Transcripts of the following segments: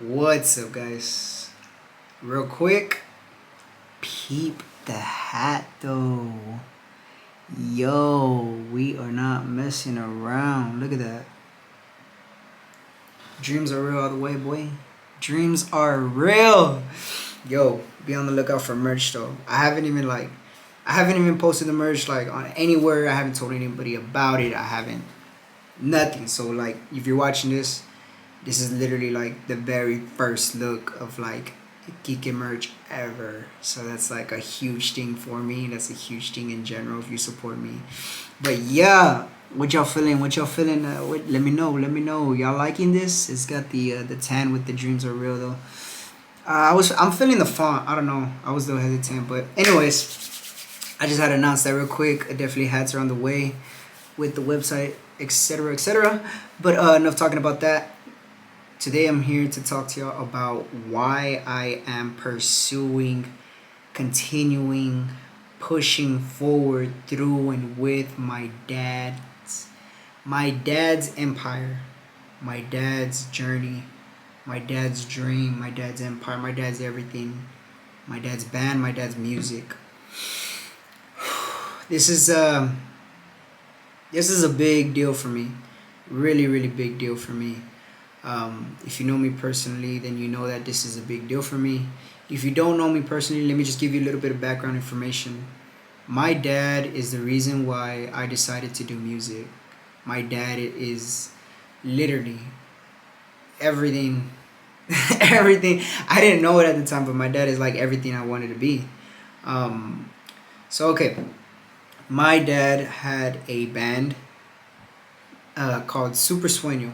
What's up, guys? Real quick, peep the hat though. Yo, we are not messing around. Look at that. Dreams are real all the way, boy. Dreams are real. Yo, be on the lookout for merch though. I haven't even posted the merch like on anywhere. I haven't told anybody about it. I haven't nothing. So like, if you're watching this is literally like the very first look of like Kique merch ever. So that's like a huge thing for me. That's a huge thing in general if you support me. But yeah, what y'all feeling? What y'all feeling? Let me know. Let me know. Y'all liking this? It's got the tan with the dreams are real though. I'm feeling the font. I don't know. I was a little hesitant, but anyways, I just had to announce that real quick. Definitely hats are on the way with the website, etc., etc. But enough talking about that. Today I'm here to talk to y'all about why I am pursuing, continuing, pushing forward through and with my dad's empire, my dad's journey, my dad's dream, my dad's empire, my dad's everything, my dad's band, my dad's music. This is this is a big deal for me. Really, really big deal for me. If you know me personally, then you know that this is a big deal for me. If you don't know me personally, let me just give you a little bit of background information. My dad is the reason why I decided to do music. My dad is literally everything. Everything. I didn't know it at the time, but my dad is like everything I wanted to be. Um, okay, my dad had a band called Super Sueno.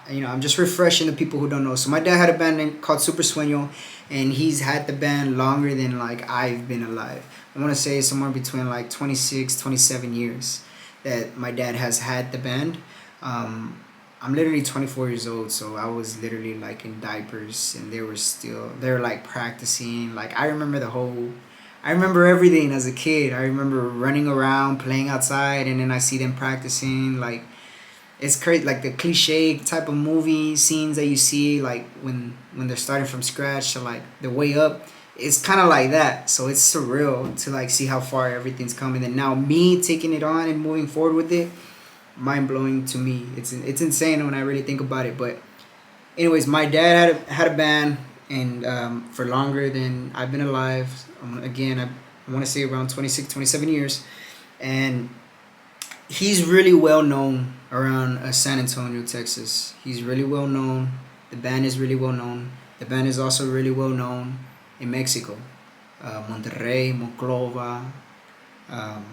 I'm just refreshing the people who don't know. So my dad had a band called Super Sueno, and he's had the band longer than like I've been alive. I want to say somewhere between like 26, 27 years that my dad has had the band. I'm literally 24 years old, so I was literally like in diapers, and they were like practicing. Like I remember everything as a kid. I remember running around, playing outside, and then I see them practicing. Like it's crazy, like the cliche type of movie scenes that you see, like when they're starting from scratch to like the way up. It's kind of like that, so it's surreal to like see how far everything's coming. And now me taking it on and moving forward with it, mind blowing to me. It's insane when I really think about it. But anyways, my dad had a band, and for longer than I've been alive. Again, I want to say around 26, 27 years, and he's really well known around San Antonio, Texas. He's really well known. The band is really well known. The band is also really well known in Mexico, Monterrey, Monclova, um,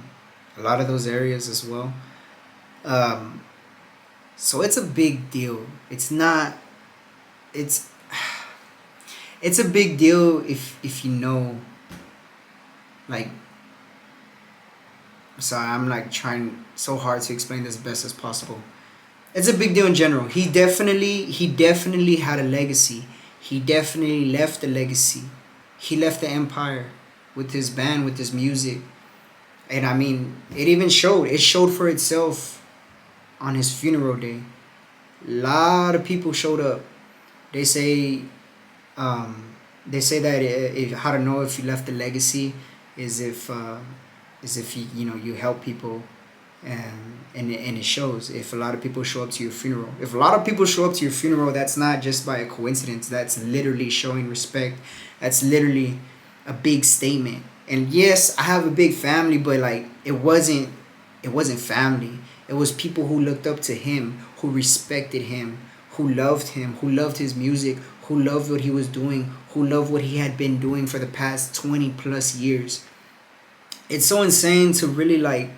a lot of those areas as well. Um, so it's a big deal. It's not. It's it's a big deal if you know. Like, sorry, I'm like trying so hard to explain this best as possible. It's a big deal in general. He definitely had a legacy. He definitely left a legacy. He left the empire with his band, with his music. And I mean, it even showed. It showed for itself on his funeral day. A lot of people showed up. They say um, that how to know if you left a legacy is if you help people, and it shows. If a lot of people show up to your funeral, if a lot of people show up to your funeral, that's not just by a coincidence. That's literally showing respect. That's literally a big statement. And yes, I have a big family, but like it wasn't family. It was people who looked up to him, who respected him, who loved his music, who loved what he was doing, who loved what he had been doing for the past 20 plus years. It's so insane to really like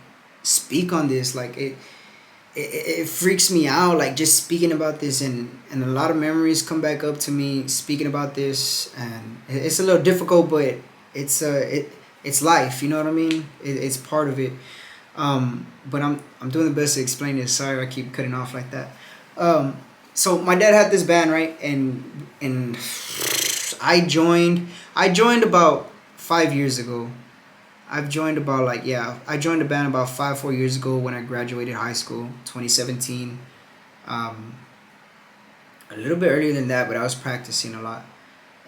speak on this. Like it freaks me out, like just speaking about this, and a lot of memories come back up to me speaking about this. And it's a little difficult, but it's life, you know what I mean. It's part of it. But I'm doing the best to explain this. Sorry I keep cutting off like that. So my dad had this band, right? And I joined about 5 years ago. I've joined about like, yeah, I joined the band about 4 years ago when I graduated high school, 2017. Um, a little bit earlier than that, but I was practicing a lot.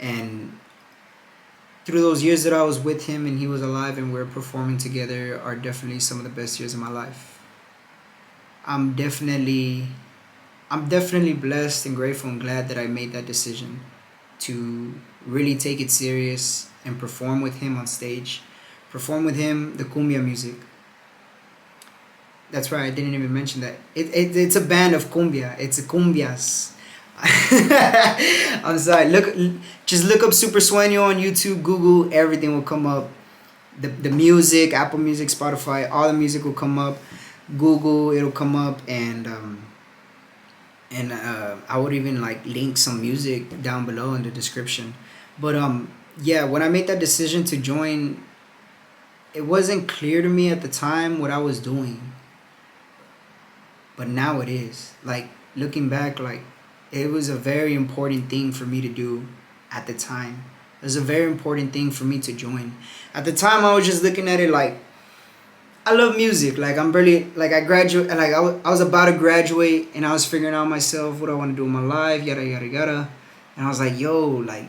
And through those years that I was with him and he was alive and we were performing together are definitely some of the best years of my life. I'm definitely I'm definitely blessed and grateful and glad that I made that decision to really take it serious and perform with him on stage. Perform with him the cumbia music. That's right, I didn't even mention that. It's a band of cumbia. It's a cumbias. I'm sorry. Just look up Super Sueno on YouTube, Google, everything will come up. The music, Apple Music, Spotify, all the music will come up. Google, it'll come up, and I would even like link some music down below in the description. But yeah, when I made that decision to join, it wasn't clear to me at the time what I was doing, but now it is. Like looking back, like it was a very important thing for me to do at the time. It was a very important thing for me to join. At the time, I was just looking at it like I love music. Like I'm barely like I graduate. Like I was about to graduate, and I was figuring out myself what I want to do in my life, yada yada yada. And I was like, yo, like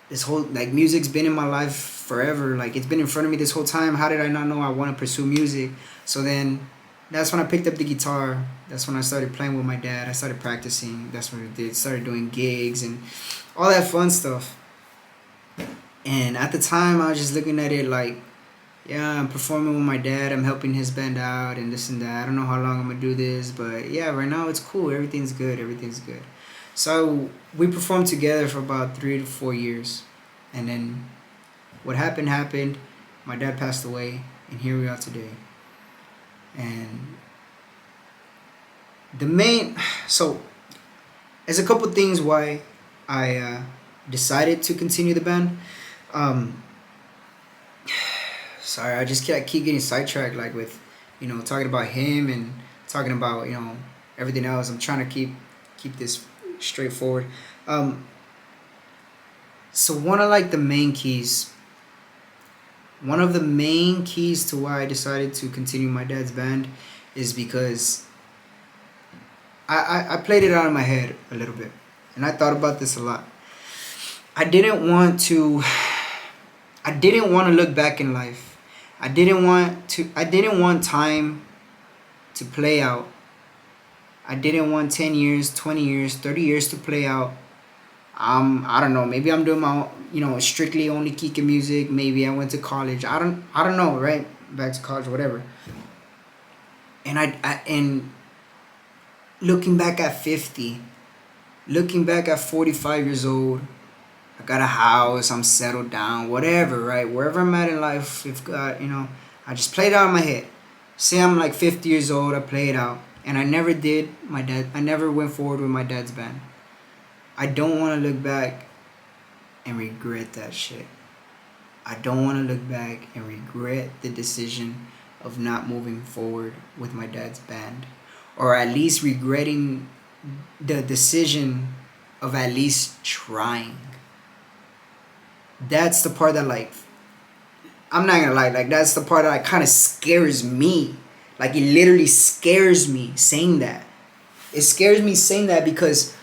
this whole like music's been in my life forever. Like it's been in front of me this whole time. How did I not know I want to pursue music? So then that's when I picked up the guitar. That's when I started playing with my dad. I started practicing. That's when I did started doing gigs and all that fun stuff. And at the time, I was just looking at it like, yeah, I'm performing with my dad. I'm helping his band out and this and that. I don't know how long I'm gonna do this, but yeah, right now it's cool. Everything's good. Everything's good. So we performed together for about 3 to 4 years, and then what happened happened. My dad passed away, and here we are today. And the main so there's a couple things why I decided to continue the band. Um, Sorry, I keep getting sidetracked, like with, talking about him and talking about everything else. I'm trying to keep this straightforward. Um, so one of the main keys to why I decided to continue my dad's band is because I played it out in my head a little bit, and I thought about this a lot. I didn't want to. I didn't want to look back in life. I didn't want time to play out. I didn't want 10 years, 20 years, 30 years to play out. I don't know, maybe I'm doing my strictly only Kique music. Maybe I went to college. I don't know, right? Back to college, whatever. And looking back at 50, looking back at 45 years old, I got a house, I'm settled down, whatever, right? Wherever I'm at in life, if God, I just played out in my head. Say I'm like 50 years old, I play it out. And I never went forward with my dad's band. I don't want to look back and regret that shit. I don't want to look back and regret the decision of not moving forward with my dad's band. Or at least regretting the decision of at least trying. That's the part that, like, I'm not gonna lie, like that's the part that like kind of scares me. Like it literally scares me saying that. It scares me saying that because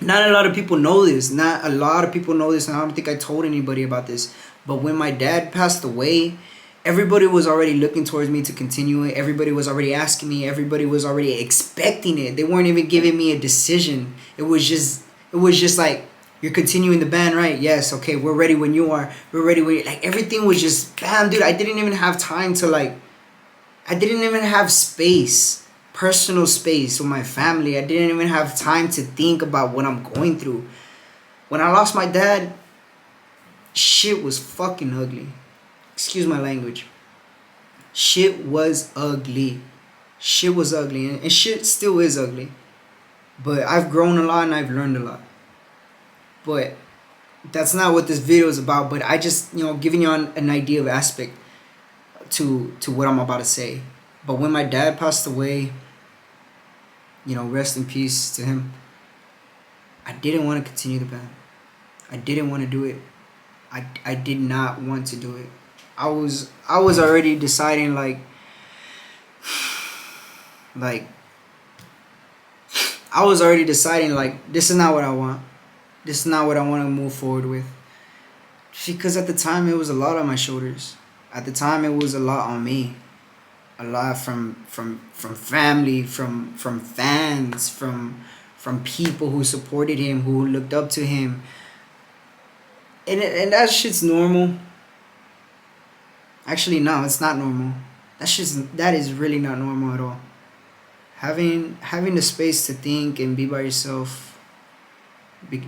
not a lot of people know this. Not a lot of people know this, and I don't think I told anybody about this. But when my dad passed away, everybody was already looking towards me to continue it. Everybody was already asking me. Everybody was already expecting it. They weren't even giving me a decision. It was just like, you're continuing the band, right? Yes, okay, we're ready when you are. We're ready when like everything was just bam, dude. I didn't even have time to I didn't even have space, personal space with my family. I didn't even have time to think about what I'm going through. When I lost my dad, shit was fucking ugly. Excuse my language. Shit was ugly. Shit was ugly, and shit still is ugly. But I've grown a lot and I've learned a lot. But that's not what this video is about. But I just, giving you an idea of aspect to what I'm about to say. But when my dad passed away, rest in peace to him, I didn't want to continue the band. I didn't want to do it. I did not want to do it. I was already deciding like I was already deciding like this is not what I want. This is not what I want to move forward with. Because at the time it was a lot on my shoulders. At the time it was a lot on me. A lot from family, from fans, from people who supported him, who looked up to him. And that shit's normal. Actually, no, it's not normal. That is really not normal at all. Having the space to think and be by yourself,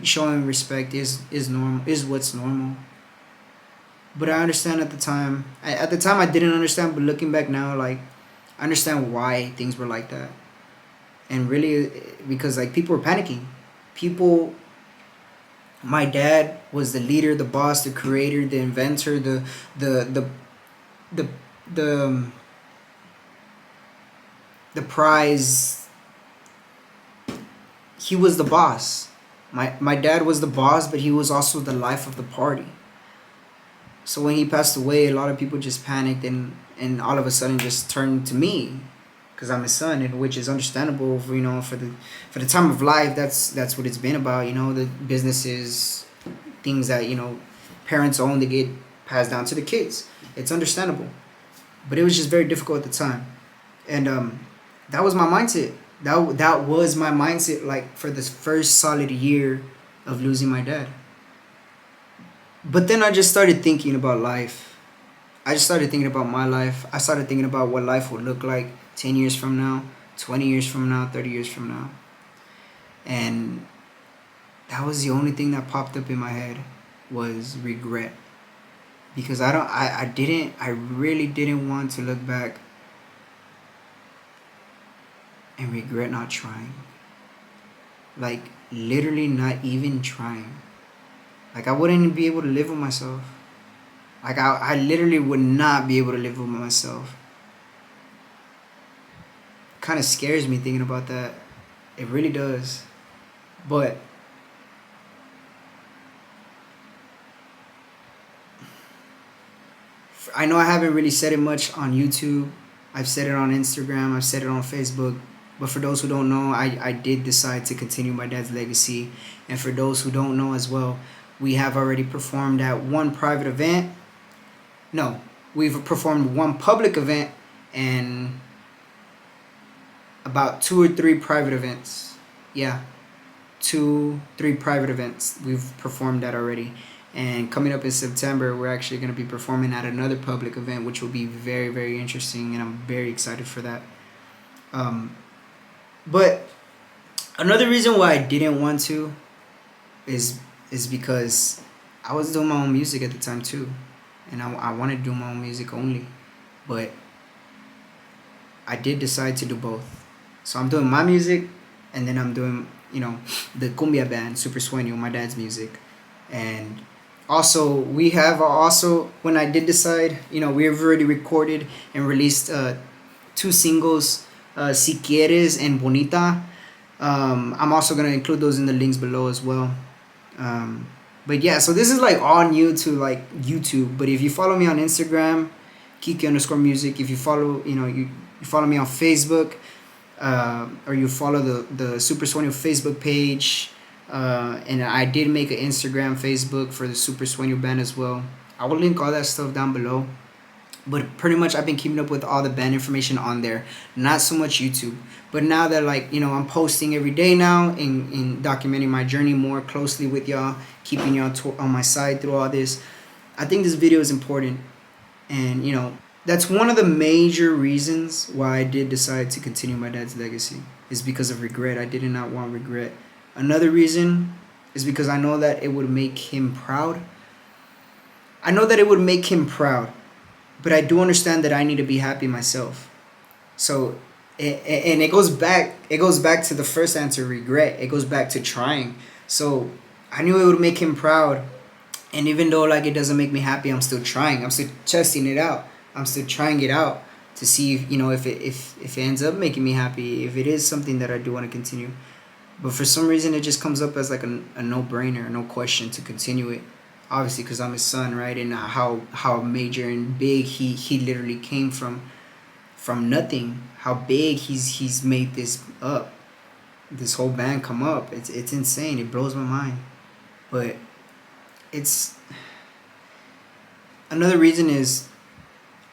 showing respect is normal, is what's normal. But I understand at the time. At the time, I didn't understand, but looking back now, like I understand why things were like that, and really because like people were panicking. People, my dad was the leader, the boss, the creator, the inventor, the the the the the prize. He was the boss. My dad was the boss, but he was also the life of the party. So when he passed away, a lot of people just panicked and all of a sudden just turned to me because I'm his son, and which is understandable for for the time of life. That's what it's been about. The businesses, things that parents own, they get passed down to the kids. It's understandable, but it was just very difficult at the time, and that was my mindset. That was my mindset, like for this first solid year of losing my dad. But then I just started thinking about life. I just started thinking about my life. I started thinking about what life would look like 10 years from now, 20 years from now, 30 years from now. And that was the only thing that popped up in my head was regret. Because I really didn't want to look back and regret not trying. Like, literally not even trying. Like, I wouldn't be able to live with myself. Like, I literally would not be able to live with myself. Kind of scares me thinking about that. It really does. But I know I haven't really said it much on YouTube. I've said it on Instagram. I've said it on Facebook. But for those who don't know, I did decide to continue my dad's legacy. And for those who don't know as well, we have already performed at one private event. No, we've performed one public event and about 2 or 3 private events. Yeah, 2, 3 private events we've performed at already. And coming up in September, we're actually going to be performing at another public event, which will be very, very interesting. And I'm very excited for that. But another reason why I didn't want to is because I was doing my own music at the time too, and I wanted to do my own music only, but I did decide to do both. So I'm doing my music, and then I'm doing the cumbia band Super Sueno, my dad's music, and also we have also when I did decide, we've already recorded and released 2 singles, Si Quieres and Bonita. I'm also gonna include those in the links below as well. But yeah, so this is like all new to like YouTube. But if you follow me on Instagram, Kique_music. If you follow, you follow me on Facebook, or you follow the Super Sueno Facebook page. And I did make an Instagram, Facebook for the Super Sueno band as well. I will link all that stuff down below. But pretty much I've been keeping up with all the band information on there. Not so much YouTube. But now that I'm posting every day now and documenting my journey more closely with y'all, keeping y'all on my side through all this, I think this video is important. And that's one of the major reasons why I did decide to continue my dad's legacy, is because of regret. I did not want regret. Another reason is because I know that it would make him proud. But I do understand that I need to be happy myself. So, and it goes back to the first answer, regret. It goes back to trying. So I knew it would make him proud. And even though like it doesn't make me happy, I'm still trying. I'm still testing it out. I'm still trying it out to see if it ends up making me happy, if it is something that I do want to continue. But for some reason, it just comes up as like a no-brainer, no question to continue it. Obviously, because I'm his son, right? And how major and big he literally came from nothing. How big he's made this up. this whole band come up. It's insane. It blows my mind. But it's another reason is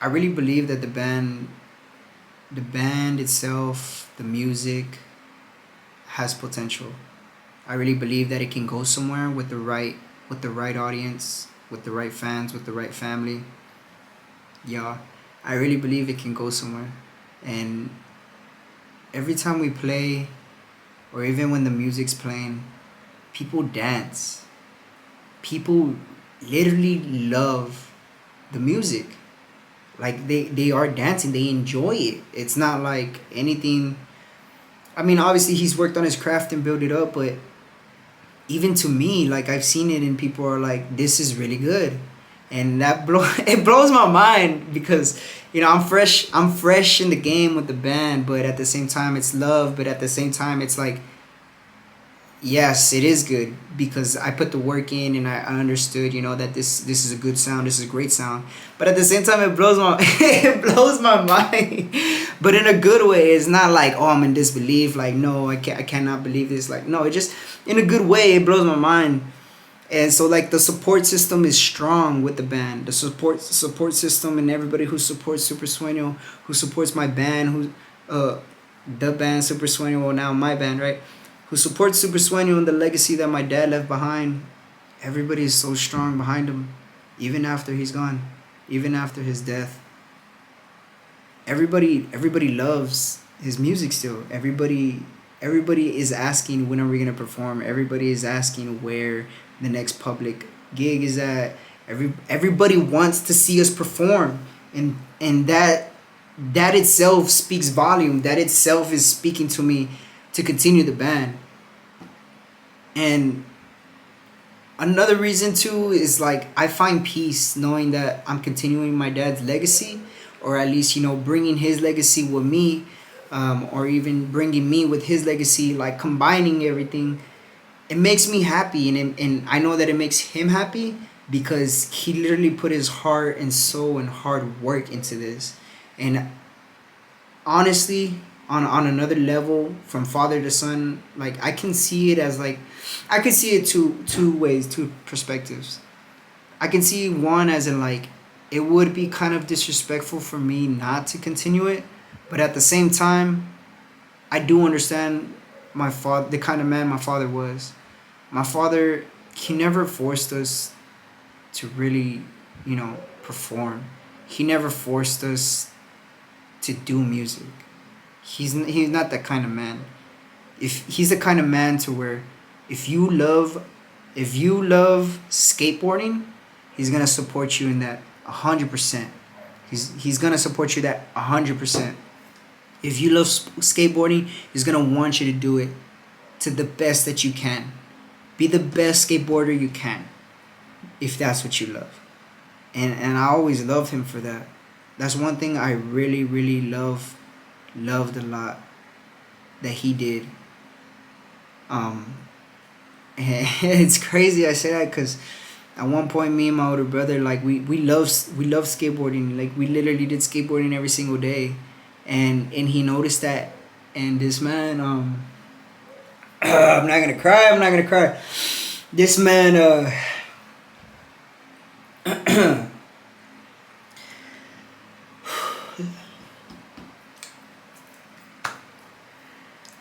I really believe that the band itself, the music has potential. I really believe that it can go somewhere with the right audience, with the right fans, with the right family. Yeah, I really believe it can go somewhere. And every time we play, or even when the music's playing, people dance. People literally love the music. Like they are dancing, they enjoy it. It's not like anything. I mean, obviously he's worked on his craft and built it up, but even to me, like I've seen it and people are like, this is really good. And it blows my mind because I'm fresh in the game with the band, but at the same time it's love, but at the same time it's like, yes, it is good because I put the work in and I understood, that this is a good sound, this is a great sound. But at the same time, it blows my it blows my mind, but in a good way. It's not like, oh, I'm in disbelief. Like, no, I cannot believe this. Like, no, it just in a good way. It blows my mind. And so like the support system is strong with the band. The support system and everybody who supports Super Sueno, who supports my band, the band Super Sueno, well now my band, right? Who supports Super Sueno and the legacy that my dad left behind. Everybody is so strong behind him, even after he's gone, even after his death. Everybody loves his music still. Everybody is asking when are we gonna perform. Everybody is asking where the next public gig is at. Everybody wants to see us perform, and that itself speaks volume. That itself is speaking to me to continue the band. And another reason too is like I find peace knowing that I'm continuing my dad's legacy, or at least bringing his legacy with me, or even bringing me with his legacy, like combining everything. It makes me happy, and I know that it makes him happy because he literally put his heart and soul and hard work into this. And honestly, on another level, from father to son, like I can see it as like I can see it two ways, two perspectives. I can see one as in like it would be kind of disrespectful for me not to continue it, but at the same time I do understand my father, the kind of man my father was. My father, he never forced us to really, perform. He never forced us to do music. He's not that kind of man. If he's the kind of man to where if you love skateboarding, he's gonna support you in that 100%. He's gonna support you that 100%. If you love skateboarding, he's gonna want you to do it to the best that you can. Be the best skateboarder you can, if that's what you love. And I always loved him for that. That's one thing I really, really loved a lot that he did. And it's crazy I say that because at one point me and my older brother, like we love skateboarding. Like we literally did skateboarding every single day, and he noticed that. And this man, I'm not gonna cry. This man,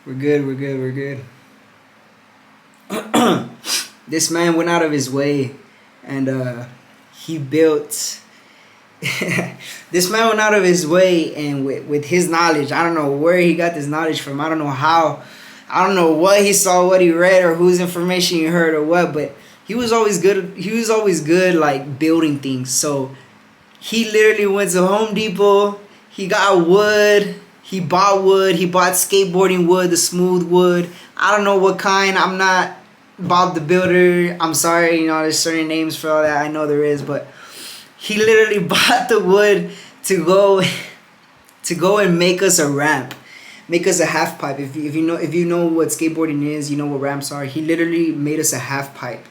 we're good. This man went out of his way, and he built. This man went out of his way, and with his knowledge, I don't know where he got this knowledge from. I don't know how. I don't know what he saw, what he read, or whose information he heard, or what. But he was always good. He was always good, like building things. So he literally went to Home Depot. He got wood. He bought wood. He bought skateboarding wood, the smooth wood. I don't know what kind. I'm not Bob the Builder. I'm sorry. There's certain names for all that. I know there is, but he literally bought the wood to go and make us a ramp. Make us a half pipe. If you know what skateboarding is, you know what ramps are. He literally made us a half pipe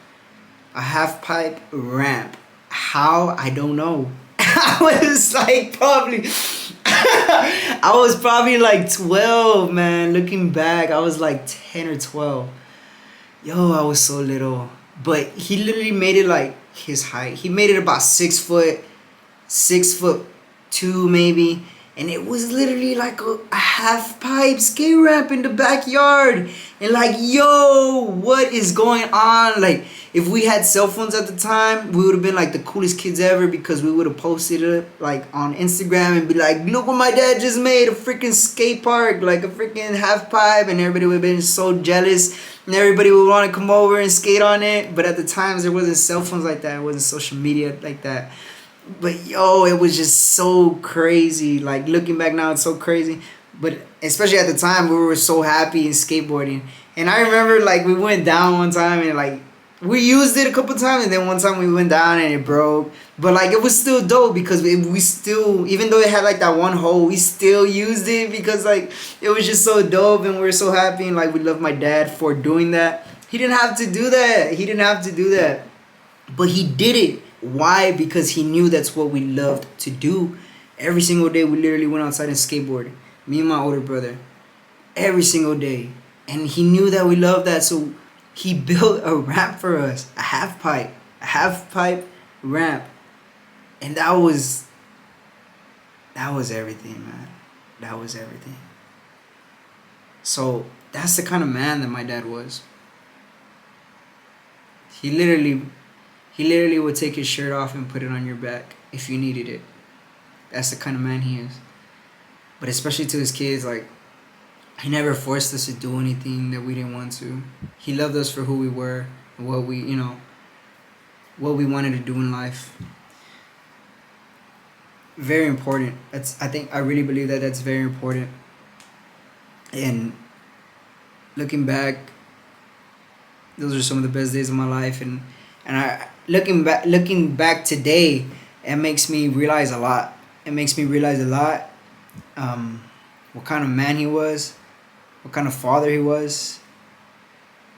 ramp. How? I don't know. I was like probably I was probably like 12, man. Looking back, I was like 10 or 12. Yo, I was so little. But he literally made it like his height. He made it about 6 foot, 6 foot two maybe. And it was literally like a half pipe skate ramp in the backyard. And like, yo, what is going on? Like, if we had cell phones at the time, we would have been like the coolest kids ever because we would have posted it like on Instagram and be like, look what my dad just made, a freaking skate park, like a freaking half pipe, and everybody would have been so jealous and everybody would want to come over and skate on it. But at the times there wasn't cell phones like that, it wasn't social media like that. But yo, it was just so crazy. Like looking back now, it's so crazy. But especially at the time, we were so happy in skateboarding. And I remember like we went down one time and like we used it a couple times, and then one time we went down and it broke. But like it was still dope because we still, even though it had like that one hole, we still used it because like it was just so dope and we were so happy, and like we love my dad for doing that. He didn't have to do that. He didn't have to do that. But he did it. Why? Because he knew that's what we loved to do. Every single day we literally went outside and skateboarded. Me and my older brother. Every single day. And he knew that we loved that, so he built a ramp for us. A half pipe. A half pipe ramp. And that was everything, man. That was everything. So that's the kind of man that my dad was. He literally would take his shirt off and put it on your back if you needed it. That's the kind of man he is. But especially to his kids, like, he never forced us to do anything that we didn't want to. He loved us for who we were, what we, what we wanted to do in life. Very important. I really believe that that's very important. And looking back, those are some of the best days of my life, and looking back today, it makes me realize a lot. It makes me realize a lot, what kind of man he was, what kind of father he was,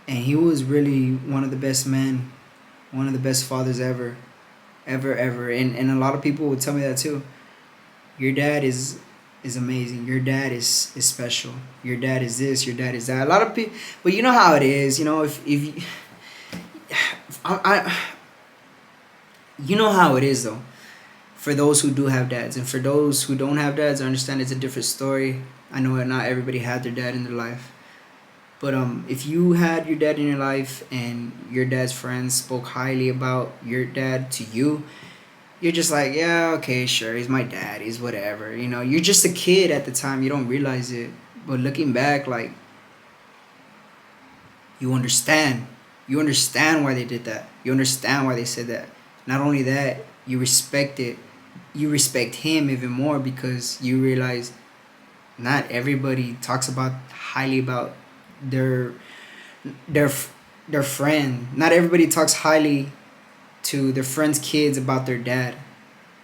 and he was really one of the best men, one of the best fathers ever. And a lot of people would tell me that too. Your dad is amazing. Your dad is special. Your dad is this. Your dad is that. A lot of people, but you know how it is. If you, you know how it is though. For those who do have dads, and for those who don't have dads, I understand it's a different story. I know that not everybody had their dad in their life, but if you had your dad in your life and your dad's friends spoke highly about your dad to you, you're just like, yeah, okay, sure, he's my dad, he's whatever. You're just a kid at the time, you don't realize it. But looking back, like, you understand. You understand why they did that. You understand why they said that. Not only that, you respect it. You respect him even more because you realize not everybody talks about highly about their friend. Not everybody talks highly to their friends' kids about their dad.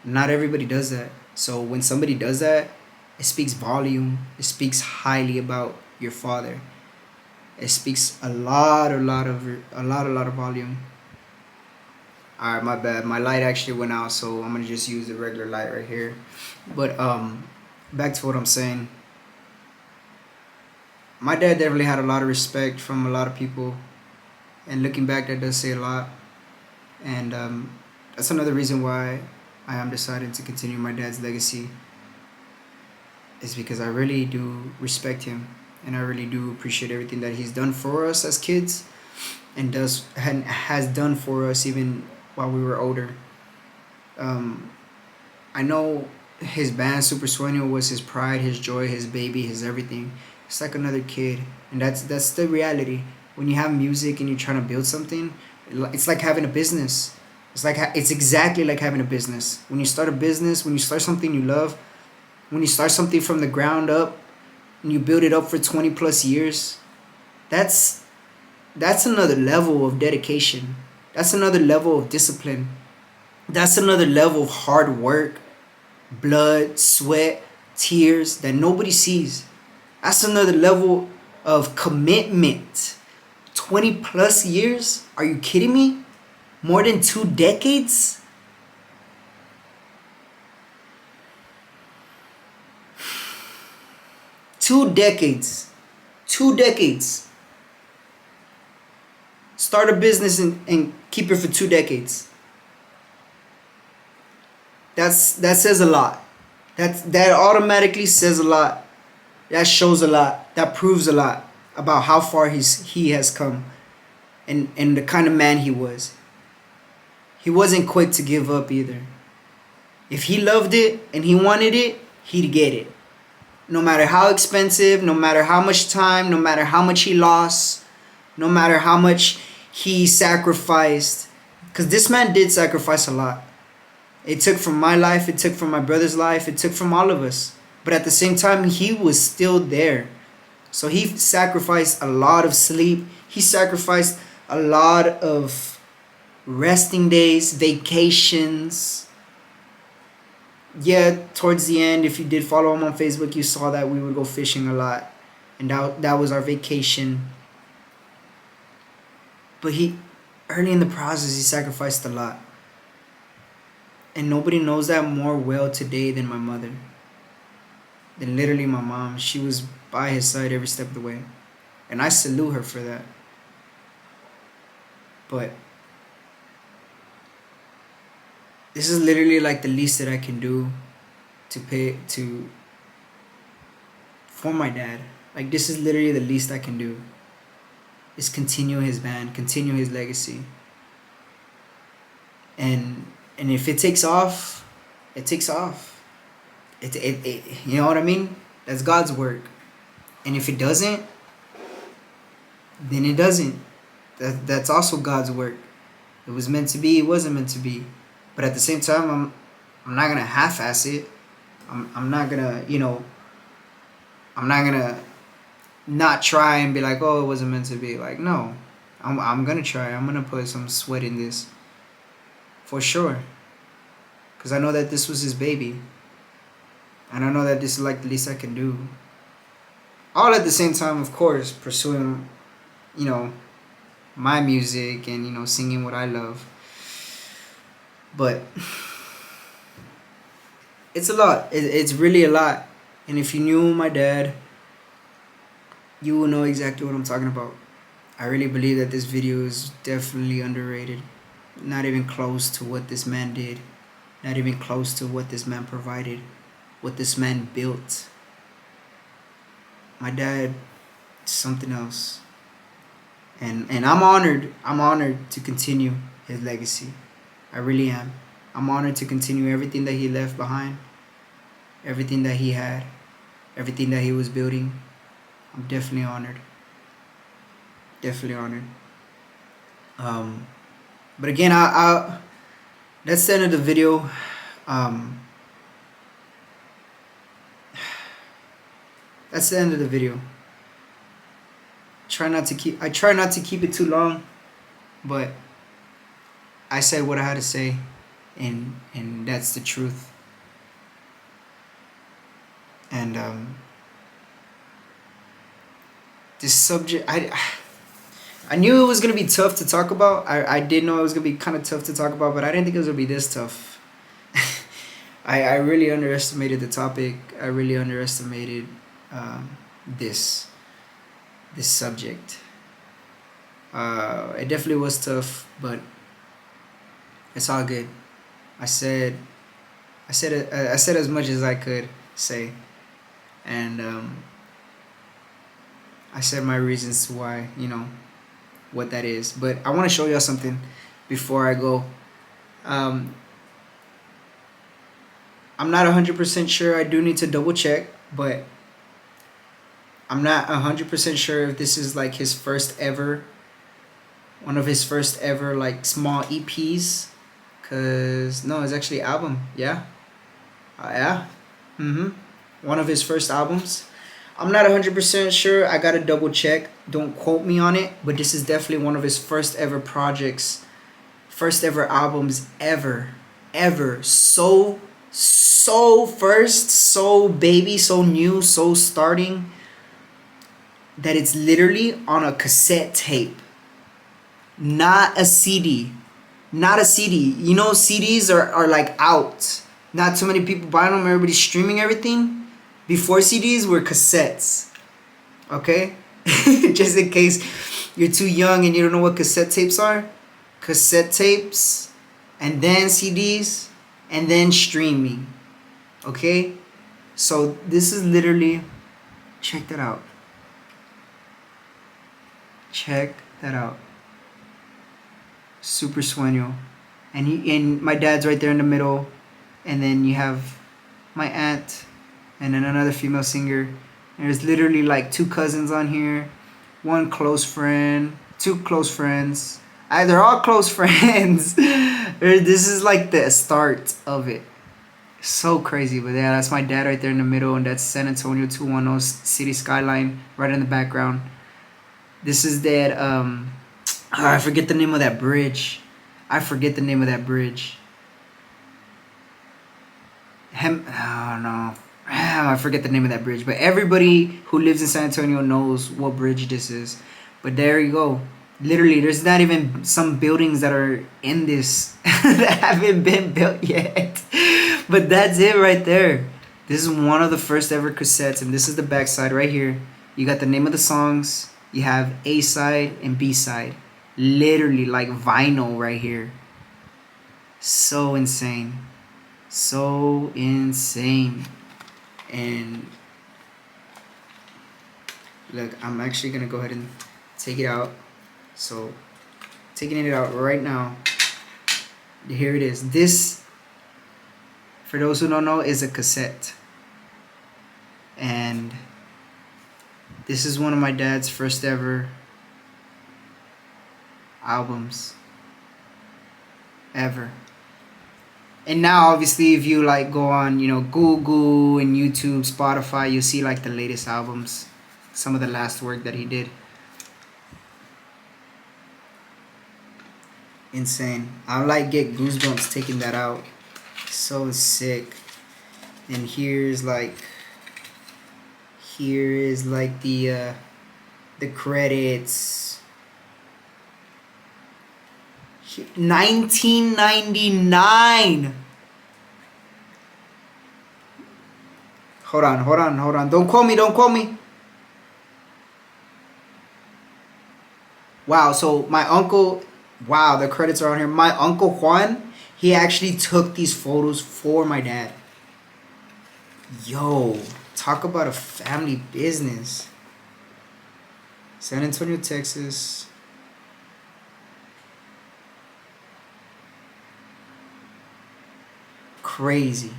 Not everybody does that. So when somebody does that, it speaks volume. It speaks highly about your father. It speaks a lot of volume. Alright, my bad. My light actually went out, so I'm gonna just use the regular light right here. But back to what I'm saying. My dad definitely had a lot of respect from a lot of people, and looking back, that does say a lot. And that's another reason why I am deciding to continue my dad's legacy, is because I really do respect him, and I really do appreciate everything that he's done for us as kids, and has done for us even while we were older. I know his band Super Sueno was his pride, his joy, his baby, his everything. It's like another kid, and that's the reality. When you have music and you're trying to build something, it's like having a business. It's exactly like having a business. When you start a business, when you start something you love, when you start something from the ground up, and you build it up for 20 plus years, that's another level of dedication. That's another level of discipline. That's another level of hard work, blood, sweat, tears that nobody sees. That's another level of commitment. 20 plus years? Are you kidding me? More than 2 decades? 2 decades. 2 decades. Start a business and keep it for 2 decades. That says a lot. That automatically says a lot. That shows a lot. That proves a lot about how far he has come, and the kind of man he was. He wasn't quick to give up either. If he loved it and he wanted it, he'd get it. No matter how expensive, no matter how much time, no matter how much he lost, no matter how much he sacrificed. Because this man did sacrifice a lot. It took from my life, it took from my brother's life, it took from all of us. But at the same time, he was still there. So he sacrificed a lot of sleep. He sacrificed a lot of resting days, vacations. Yeah, towards the end, if you did follow him on Facebook, you saw that we would go fishing a lot. And that was our vacation. But early in the process, he sacrificed a lot. And nobody knows that more well today than my mother. Than literally my mom. She was by his side every step of the way. And I salute her for that. But this is literally like the least that I can do for my dad. Like, this is literally the least I can do. Is continue his band, continue his legacy. And if it takes off, it takes off. It you know what I mean? That's God's work. And if it doesn't, then it doesn't. That's also God's work. It was meant to be, it wasn't meant to be. But at the same time, I'm not gonna half-ass it. I'm not gonna, I'm not gonna not try and be like, oh, it wasn't meant to be. Like, no. I'm gonna try. I'm gonna put some sweat in this. For sure. Because I know that this was his baby. And I know that this is like the least I can do. All at the same time, of course, pursuing, my music and, singing what I love. But it's a lot. It's really a lot. And if you knew my dad, you will know exactly what I'm talking about. I really believe that this video is definitely underrated. Not even close to what this man did. Not even close to what this man provided. What this man built. My dad is something else. And I'm honored. I'm honored to continue his legacy. I really am. I'm honored to continue everything that he left behind. Everything that he had. Everything that he was building. I'm definitely honored. Definitely honored. But again, I that's the end of the video. That's the end of the video. I try not to keep it too long, but I said what I had to say, and that's the truth. And this subject, I knew it was gonna be tough to talk about. I did know it was gonna be kind of tough to talk about, but I didn't think it was gonna be this tough. I really underestimated the topic. I really underestimated this subject. It definitely was tough, but it's all good. I said as much as I could say, and I said my reasons to why, what that is. But I want to show y'all something before I go. I'm not 100% sure. I do need to double check, but I'm not 100% sure if this is like his first ever, one of his first ever like small EPs. Cause no, it's actually album. Yeah. One of his first albums. I'm not 100% sure. I gotta double check. Don't quote me on it. But this is definitely one of his first ever projects. First ever albums ever. So first, so baby, so new, so starting. That it's literally on a cassette tape. Not a CD. Not a CD. CDs are like out. Not too many people buying them. Everybody's streaming everything. Before CDs were cassettes. Okay? Just in case you're too young and you don't know what cassette tapes are. Cassette tapes, and then CDs, and then streaming. Okay? So this is literally, check that out. Check that out. Super Sueno. And my dad's right there in the middle. And then you have my aunt and then another female singer. There's literally like two cousins on here, one close friend, two close friends. They're all close friends. This is like the start of it. So crazy, but yeah, that's my dad right there in the middle, and that's San Antonio 210 city skyline right in the background. This is that I forget the name of that bridge. I forget the name of that bridge. Oh no. I forget the name of that bridge, but everybody who lives in San Antonio knows what bridge this is. But there you go. Literally, there's not even some buildings that are in this that haven't been built yet. But that's it right there. This is one of the first ever cassettes, and this is the back side right here. You got the name of the songs. You have A side and B side. Literally like vinyl right here. So insane. So insane. And look, I'm actually gonna go ahead and take it out. So taking it out right now. Here it is. This, for those who don't know, is a cassette. And this is one of my dad's first ever albums ever. And now obviously if you like go on, Google and YouTube, Spotify, you'll see like the latest albums, some of the last work that he did. Insane. I like get goosebumps taking that out. So sick. And here is like the credits. 1999. Hold on. Don't call me. Wow, so my uncle, wow, the credits are on here. My uncle Juan, he actually took these photos for my dad. Yo, talk about a family business. San Antonio, Texas. Crazy.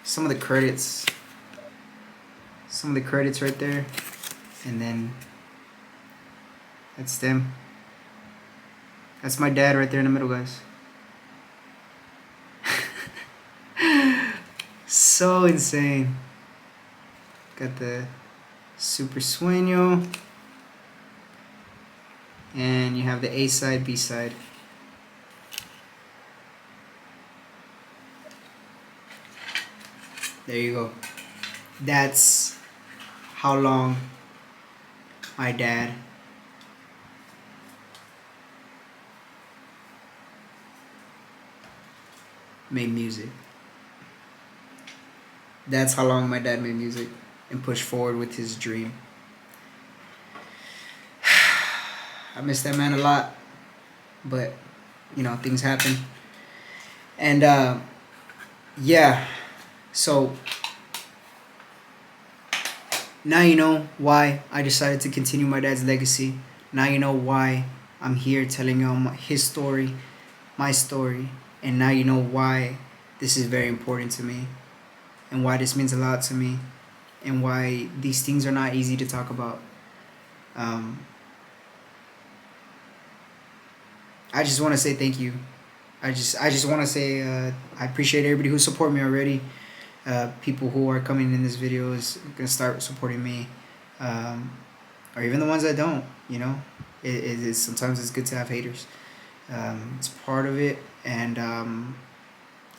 Some of the credits right there, and then that's them. That's my dad right there in the middle, guys. So insane. Got the Super Sueno, and you have the A side, B side. There you go. That's how long my dad made music. That's how long my dad made music and pushed forward with his dream. I miss that man a lot, but things happen. And yeah. So now you know why I decided to continue my dad's legacy. Now you know why I'm here telling you his story, my story, and now you know why this is very important to me, and why this means a lot to me, and why these things are not easy to talk about. I just want to say thank you. I just want to say I appreciate everybody who support me already. People who are coming in this video is gonna start supporting me, or even the ones that don't. Sometimes it's good to have haters. It's part of it, and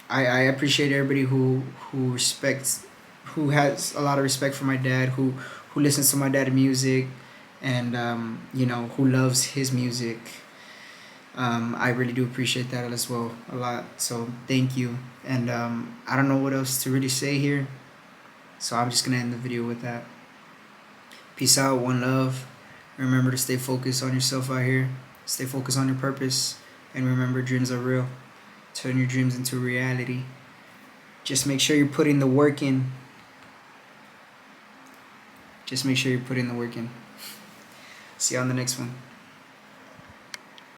I appreciate everybody who respects, who has a lot of respect for my dad, who listens to my dad's music, and who loves his music. I really do appreciate that as well a lot. So thank you. And I don't know what else to really say here. So I'm just gonna end the video with that. Peace out, one love. Remember to stay focused on yourself out here. Stay focused on your purpose. And remember, dreams are real. Turn your dreams into reality. Just make sure you're putting the work in. Just make sure you're putting the work in. See you on the next one.